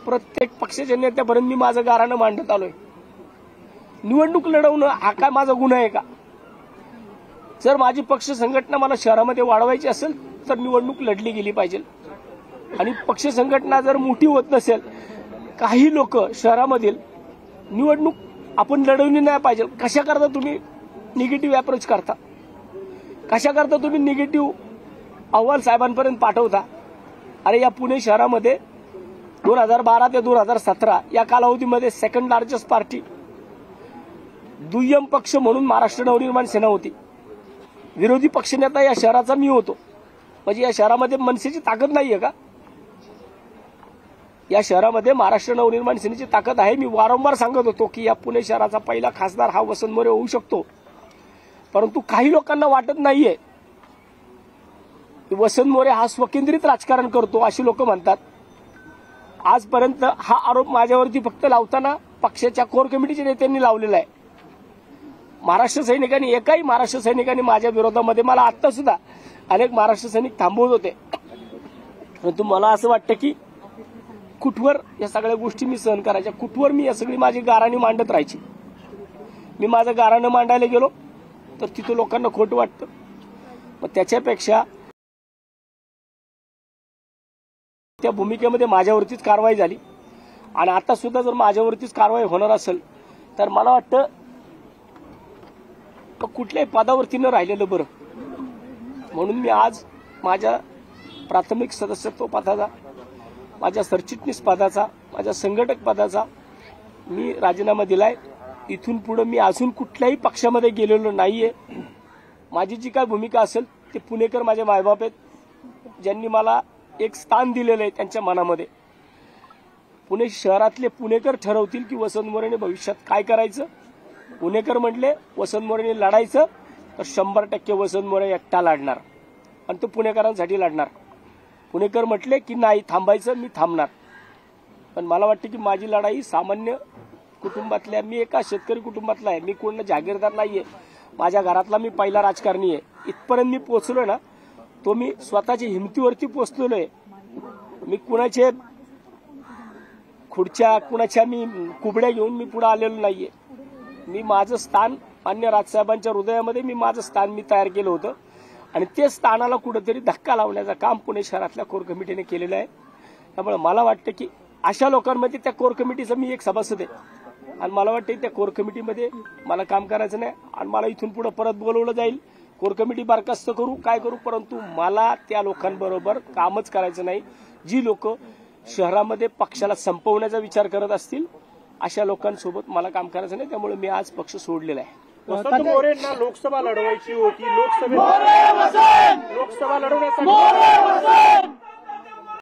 प्रत्येक पक्षाच्या नेत्यापर्यंत मी माझं गाऱ्हाणं मांडत आलोय। निवडणूक लढवणं हा काय माझा गुन्हा आहे का? जर माझी पक्ष संघटना मला शहरामध्ये वाढवायची असेल तर निवडणूक लढली गेली पाहिजे। आणि पक्ष संघटना जर मोठी होत नसेल, काही लोक शहरामधील निवडणूक आपण लढवली नाही पाहिजे, कशा करता तुम्ही निगेटिव्ह अप्रोच करता? कशा करता तुम्ही निगेटिव्ह अहवाल साहेबांपर्यंत पाठवता? अरे या पुणे शहरामध्ये 2012 ते 2017 या कालावधीमध्ये सेकंड लार्जेस्ट पार्टी, दुय्यम पक्ष म्हणून महाराष्ट्र नवनिर्माण सेना होती। विरोधी पक्षनेता या शहराचा मी होतो। म्हणजे या शहरामध्ये मनसेची ताकद नाहीये का? या शहरामध्ये महाराष्ट्र नवनिर्माण सेनेची ताकद आहे। मी वारंवार सांगत होतो की या पुणे शहराचा पहिला खासदार हा वसंत मोरे होऊ शकतो, परंतु काही लोकांना वाटत नाहीये की वसंत मोरे हा स्वकेंद्रित राजकारण करतो, अशी लोक म्हणतात। आजपर्यंत हा आरोप माझ्यावरती फक्त लावताना पक्षाच्या कोर कमिटीच्या नेत्यांनी लावलेला आहे। महाराष्ट्र सैनिकांनी, एकाही महाराष्ट्र सैनिकांनी माझ्या विरोधामध्ये, मला आता सुद्धा अनेक महाराष्ट्र सैनिक थांबवत होते, परंतु मला असं वाटतं की कुठवर या सगळ्या गोष्टी मी सहन करायच्या, कुठवर मी या सगळी माझी गाऱ्हाणी मांडत राहायची। मी माझं गाऱ्हाणं मांडायला गेलो तर तिथं लोकांना खोटं वाटतं। मग त्याच्यापेक्षा त्या भूमिकेमध्ये माझ्यावरतीच कारवाई झाली आणि आता सुद्धा जर माझ्यावरतीच कारवाई होणार असेल तर मला वाटतं कुठल्याही पदावरती न राहिलेलं बरं। म्हणून मी आज माझ्या प्राथमिक सदस्यत्व पदाचा, माझ्या सरचिटणीस पदाचा, माझ्या संघटक पदाचा मी राजीनामा दिलाय। इथून पुढे मी अजून कुठल्याही पक्षामध्ये गेलेलो नाहीये। माझी जी काय भूमिका असेल ते पुणेकर माझे मायबाप आहेत, ज्यांनी मला एक स्थान दिलेलं आहे त्यांच्या मनामध्ये। पुणे शहरातले पुणेकर ठरवतील की वसंत मोरेने भविष्यात काय करायचं। पुणेकर म्हटले वसंत मोरेने लढायचं तर 100% वसंत मोरे एकटा लढणार आणि तो पुणेकरांसाठी लढणार। पुणेकर म्हटले की नाही थांबायचं, मी थांबणार। पण मला वाटतं की माझी लढाई सामान्य कुटुंबातल्या, मी एका शेतकरी कुटुंबातला आहे, मी कोण जागीरदार नाहीये, माझ्या घरातला मी पहिला राजकारणी आहे। इथपर्यंत मी पोहोचलो ना, तो मी स्वतःच्या हिमतीवरती पोहोचलेलो आहे। मी कुणाचे खुर्च्या, कुणाच्या मी कुबड्या घेऊन मी पुढे आलेलो नाहीये। मी माझं स्थान मान्य राजसाहेबांच्या हृदयामध्ये मी माझं स्थान मी तयार केलं होतं आणि ते स्थानाला कुठेतरी धक्का लावण्याचं काम पुणे शहरातल्या कोर कमिटीने केलेलं आहे। त्यामुळे मला वाटतं की अशा लोकांमध्ये त्या कोर कमिटीचा मी एक सभासद आहे आणि मला वाटतं त्या कोर कमिटीमध्ये मला काम करायचं नाही आणि मला इथून पुढे परत बोलवलं जाईल, कोर कमिटी बरखास्त करू काय करू, परंतु मला त्या लोकांबरोबर कामच करायचं नाही। जी लोक शहरामध्ये पक्षाला संपवण्याचा विचार करत असतील अशा लोकांसोबत मला काम करायचं नाही। त्यामुळे मी आज पक्ष सोडलेला आहे। वसंत मोरेंना लोकसभा लढवायची होती, लोकसभा लढवण्यासाठी